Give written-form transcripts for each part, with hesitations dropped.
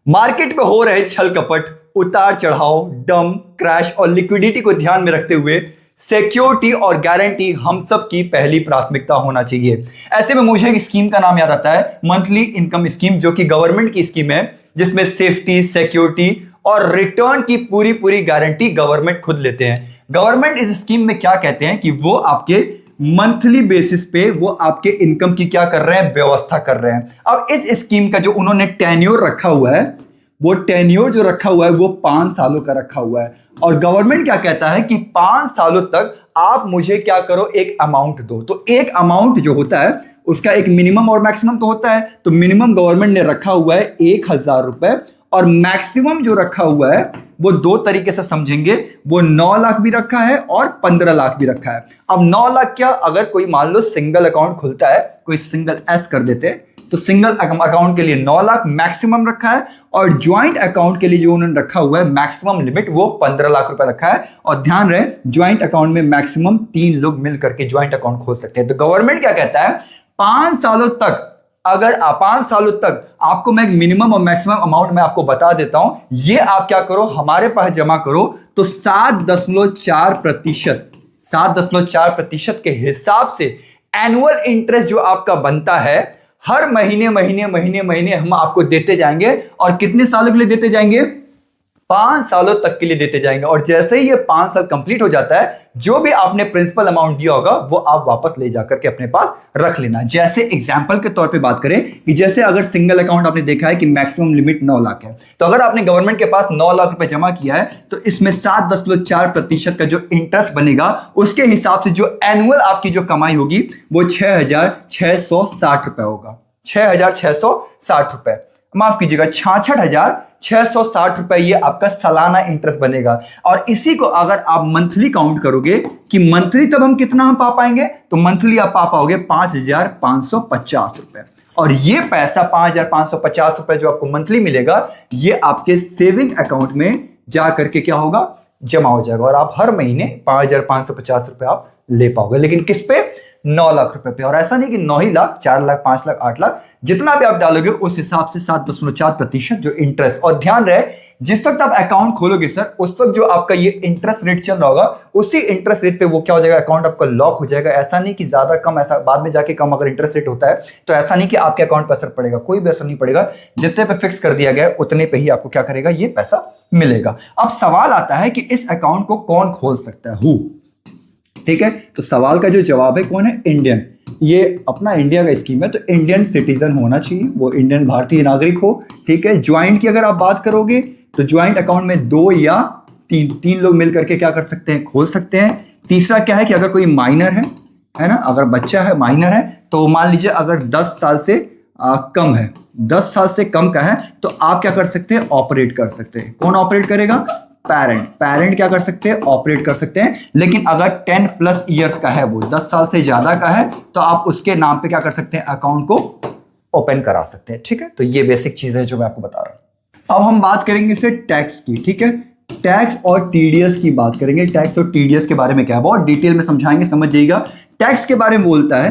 Market में हो रहे छल कपट, उतार चढ़ाव, डम, क्रैश और लिक्विडिटी को ध्यान में रखते हुए सिक्योरिटी और गारंटी हम सब की पहली प्राथमिकता होना चाहिए। ऐसे में मुझे एक स्कीम का नाम याद आता है, मंथली इनकम स्कीम, जो कि गवर्नमेंट की स्कीम है, जिसमें सेफ्टी, सिक्योरिटी और रिटर्न की पूरी पूरी गारंटी गवर्नमेंट खुद लेते हैं। गवर्नमेंट इस स्कीम में क्या कहते हैं कि वो आपके मंथली बेसिस पे वो आपके इनकम की क्या कर रहे हैं, व्यवस्था कर रहे हैं। अब इस स्कीम का जो उन्होंने टेन्योर रखा हुआ है, वो टेन्योर जो रखा हुआ है वो 5 सालों का रखा हुआ है। और गवर्नमेंट क्या कहता है कि 5 सालों तक आप मुझे क्या करो, एक अमाउंट दो। तो एक अमाउंट जो होता है उसका एक मिनिमम और मैक्सिमम तो होता है। तो मिनिमम गवर्नमेंट ने रखा हुआ है 1,000 रुपए, और मैक्सिमम जो रखा हुआ है वो दो तरीके से समझेंगे, वो 9 लाख भी रखा है और 15 लाख भी रखा है। अब 9 लाख क्या, अगर कोई मान लो सिंगल अकाउंट खुलता है, कोई सिंगल एस कर देते, तो सिंगल अकाउंट के लिए 9 लाख मैक्सिमम रखा है, और ज्वाइंट अकाउंट के लिए जो उन्होंने रखा हुआ है मैक्सिमम लिमिट वो 15 लाख रुपए रखा है। और ध्यान रहे, ज्वाइंट अकाउंट में मैक्सिमम 3 लोग मिलकर के ज्वाइंट अकाउंट खोल सकते हैं। तो गवर्नमेंट क्या कहता है, 5 सालों तक, अगर 5 सालों तक आपको मैं एक मिनिमम और मैक्सिमम अमाउंट मैं आपको बता देता हूं, ये आप क्या करो, हमारे पास जमा करो। तो 7.4% के हिसाब से एनुअल इंटरेस्ट जो आपका बनता है, हर महीने महीने महीने महीने हम आपको देते जाएंगे। और कितने सालों के लिए देते जाएंगे, 5 सालों तक के लिए देते जाएंगे। और जैसे ही ये 5 साल कंप्लीट हो जाता है, जो भी आपने प्रिंसिपल अमाउंट दिया होगा वो आप वापस ले जाकर के अपने पास रख लेना। जैसे एग्जांपल के तौर पे बात करें कि जैसे अगर सिंगल अकाउंट आपने देखा है कि मैक्सिमम लिमिट 9 लाख है, तो अगर आपने गवर्नमेंट के पास 9 लाख रुपए जमा किया है, तो इसमें 7.4% का जो इंटरेस्ट बनेगा, उसके हिसाब से जो एनुअल आपकी जो कमाई होगी वो 6,660 रुपए होगा। 6,660 रुपए, माफ कीजिएगा, 66,660 रुपए ये आपका सालाना इंटरेस्ट बनेगा। और इसी को अगर आप मंथली काउंट करोगे कि मंथली तब हम कितना हम पा पाएंगे, तो मंथली आप पा पाओगे 5,550 रुपए। और ये पैसा 5,550 रुपए जो आपको मंथली मिलेगा, ये आपके सेविंग अकाउंट में जा करके क्या होगा, जमा हो जाएगा। और आप हर महीने 5,550 रुपए आप ले पाओगे। लेकिन किस पे, 9 लाख रुपए पे। और ऐसा नहीं कि 9 ही लाख, 4 लाख, 5 लाख, 8 लाख, जितना भी आप डालोगे उस हिसाब से 7.4% जो इंटरेस्ट। और ध्यान रहे, जिस वक्त आप अकाउंट खोलोगे सर, उस वक्त जो आपका ये इंटरेस्ट रेट चल रहा होगा, उसी इंटरेस्ट रेट पे वो क्या हो जाएगा, अकाउंट आपका लॉक हो जाएगा। ऐसा नहीं कि ज्यादा कम, ऐसा बाद में जाके कम अगर इंटरेस्ट रेट होता है तो ऐसा नहीं कि आपके अकाउंट पर असर पड़ेगा, कोई भी असर नहीं पड़ेगा। जितने पे फिक्स कर दिया गया है उतने पे ही आपको क्या करेगा, ये पैसा मिलेगा। अब सवाल आता है कि इस अकाउंट को कौन खोल सकता है, ठीक है। तो सवाल का जो जवाब है, कौन है, इंडियन। ये अपना इंडिया का स्कीम है, तो इंडियन सिटीजन होना चाहिए, वो इंडियन भारतीय नागरिक हो, ठीक है। ज्वाइंट की अगर आप बात करोगे तो ज्वाइंट अकाउंट में 2 या 3 लोग मिलकर के क्या कर सकते हैं, खोल सकते हैं। तीसरा क्या है कि अगर कोई माइनर है ना, अगर बच्चा है, माइनर है, तो मान लीजिए अगर 10 साल से कम है, 10 साल से कम का है, तो आप क्या कर सकते हैं, ऑपरेट कर सकते हैं। कौन ऑपरेट करेगा, पेरेंट क्या कर सकते हैं, ऑपरेट कर सकते हैं। लेकिन अगर 10+ ईयर्स का है, वो 10 साल से ज्यादा का है, तो आप उसके नाम पे क्या कर सकते हैं, अकाउंट को ओपन करा सकते हैं, ठीक है। तो ये बेसिक चीज है जो मैं आपको बता रहा हूं। अब हम बात करेंगे इसे टैक्स की, ठीक है। टैक्स और टीडीएस की बात करेंगे। टैक्स और टीडीएस के बारे में क्या है, बहुत डिटेल में समझाएंगे, समझ जाइएगा। टैक्स के बारे में बोलता है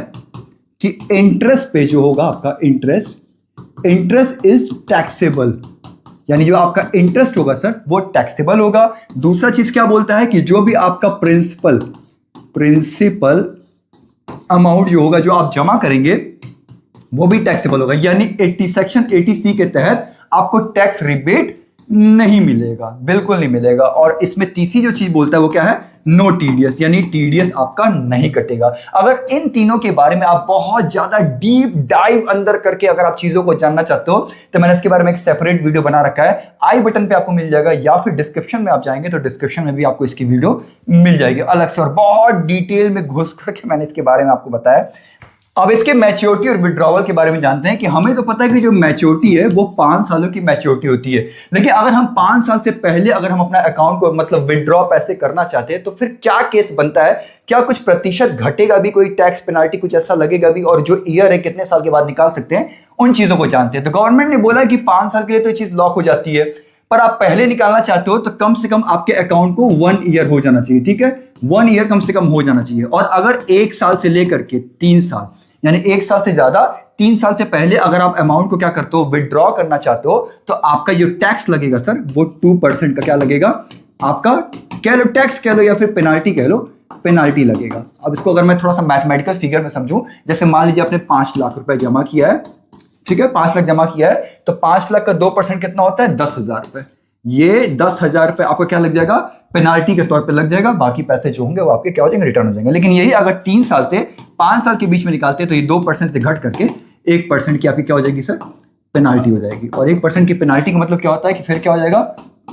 कि इंटरेस्ट पे जो होगा आपका इंटरेस्ट इज टैक्सेबल, यानी जो आपका इंटरेस्ट होगा सर वो टैक्सेबल होगा। दूसरा चीज क्या बोलता है कि जो भी आपका प्रिंसिपल अमाउंट जो होगा, जो आप जमा करेंगे, वो भी टैक्सेबल होगा। यानी सेक्शन 80C के तहत आपको टैक्स रिबेट नहीं मिलेगा, बिल्कुल नहीं मिलेगा। और इसमें तीसरी जो चीज बोलता है वो क्या है, नो टीडीएस, यानी टीडीएस आपका नहीं कटेगा। अगर इन तीनों के बारे में आप बहुत ज्यादा डीप डाइव अंदर करके अगर आप चीजों को जानना चाहते हो, तो मैंने इसके बारे में एक सेपरेट वीडियो बना रखा है, आई बटन पे आपको मिल जाएगा, या फिर डिस्क्रिप्शन में आप जाएंगे तो डिस्क्रिप्शन में भी आपको इसकी वीडियो मिल जाएगी अलग से, और बहुत डिटेल में घुस करके मैंने इसके बारे में आपको बताया। अब इसके मैच्योरिटी और विड्रॉवल के बारे में जानते हैं कि हमें तो पता है कि जो मैच्योरिटी है वो 5 सालों की मैच्योरिटी होती है। लेकिन अगर हम 5 साल से पहले अगर हम अपना अकाउंट को मतलब विड्रॉ पैसे करना चाहते हैं, तो फिर क्या केस बनता है, क्या कुछ प्रतिशत घटेगा भी, कोई टैक्स पेनाल्टी कुछ ऐसा लगेगा भी, और जो ईयर है कितने साल के बाद निकाल सकते हैं, उन चीजों को जानते हैं। तो गवर्नमेंट ने बोला कि 5 साल के लिए तो ये चीज लॉक हो जाती है। पर आप पहले निकालना चाहते हो तो कम से कम आपके अकाउंट को 1 ईयर हो जाना चाहिए, ठीक है, 1 ईयर कम से कम हो जाना चाहिए। और अगर 1 साल से लेकर के 3 साल, यानी 1 साल से ज्यादा 3 साल से पहले अगर आप अमाउंट को क्या करते हो, विड्रॉ करना चाहते हो, तो आपका जो टैक्स लगेगा सर वो 2% का क्या लगेगा, आपका कह लो टैक्स कह लो या फिर पेनाल्टी कह लो, पेनाल्टी लगेगा। अब इसको अगर मैं थोड़ा सा मैथमेटिकल फिगर में समझूं, जैसे मान लीजिए आपने 5 लाख रुपए जमा किया है, ठीक है, 5 लाख जमा किया है, तो 5 लाख का 2% कितना होता है, 10,000 रुपए। ये 10,000 रुपए आपको क्या लग जाएगा, पेनाल्टी के तौर पे लग जाएगा, बाकी पैसे जो होंगे वो आपके क्या हो जाएंगे, रिटर्न हो जाएंगे। लेकिन यही अगर 3 साल से 5 साल के बीच में निकालते हैं तो ये 2% से घट करके 1% की आपकी क्या हो जाएगी सर, पेनाल्टी हो जाएगी। और 1% की पेनाल्टी का मतलब क्या होता है कि फिर क्या हो जाएगा,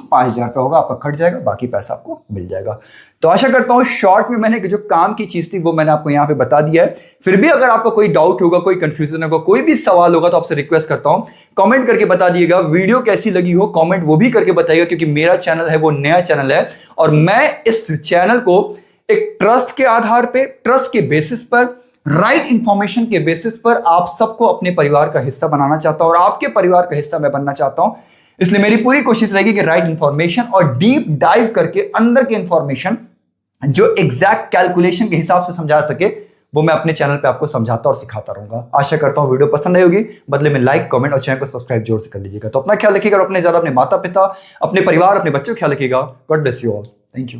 5,000 रुपया होगा आपका कट जाएगा, बाकी पैसा आपको मिल जाएगा। तो आशा करता हूं शॉर्ट में मैंने जो काम की चीज थी वो मैंने आपको यहां पे बता दिया है। फिर भी अगर आपका कोई डाउट होगा, कोई कंफ्यूजन होगा, कोई भी सवाल होगा तो आपसे रिक्वेस्ट करता हूं कमेंट करके बता दिएगा। वीडियो कैसी लगी हो कमेंट वो भी करके बताइएगा, क्योंकि मेरा चैनल है वो नया चैनल है और मैं इस चैनल को एक ट्रस्ट के आधार पे, ट्रस्ट के बेसिस पर, राइट इंफॉर्मेशन के बेसिस पर आप सबको अपने परिवार का हिस्सा बनाना चाहता हूं और आपके परिवार का हिस्सा मैं बनना चाहता हूं। इसलिए मेरी पूरी कोशिश रहेगी कि राइट इंफॉर्मेशन और डीप डाइव करके अंदर के इंफॉर्मेशन जो एग्जैक्ट कैलकुलेशन के हिसाब से समझा सके वो मैं अपने चैनल पे आपको समझाता और सिखाता रहूंगा। आशा करता हूं वीडियो पसंद आई होगी, बदले में लाइक, कमेंट और चैनल को सब्सक्राइब जोर से कर लीजिएगा। तो अपना ख्याल रखिएगा और अपने माता पिता, अपने परिवार, अपने बच्चों का ख्याल रखिएगा। God bless you all. Thank you.